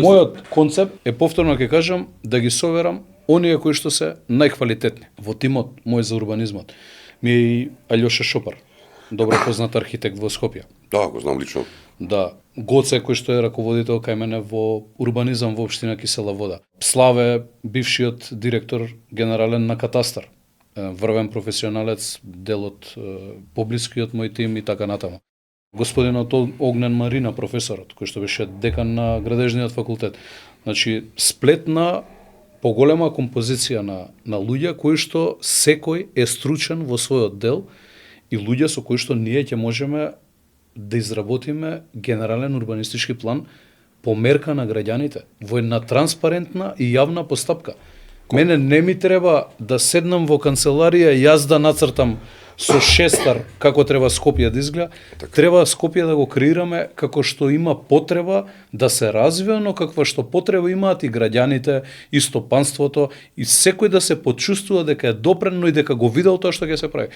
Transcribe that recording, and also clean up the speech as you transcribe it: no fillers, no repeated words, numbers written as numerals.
Мојот концепт е, повторно ќе кажам, да ги соверам оние кои што се најквалитетни во тимот мој за урбанизмот. Ми е и Алјоша Шопар, добро познат архитект во Скопје. Да, го знам лично. Да, Гоце кој што е раководител кај мене во урбанизам во општина Кисела Вода. Славе, бившиот директор генерален на Катастар, врвен професионалец, дел од поблискиот мој тим и така натаму. Господинот Огнен Марина, професорот, кој што беше декан на градежниот факултет. Значи, сплет на поголема композиција на луѓе кои што секој е стручен во својот дел и луѓе со кои што ние ќе можеме да изработиме генерален урбанистички план по мерка на граѓаните, во една транспарентна и јавна постапка. Мене не ми треба да седнам во канцеларија и јас да нацртам со шестар како треба Скопје да изгледа. Треба Скопје да го креираме како што има потреба да се развива, но каква што потреба имаат и граѓаните, и стопанството, и секој да се почувствува дека е допрено и дека го видел тоа што ќе се прави.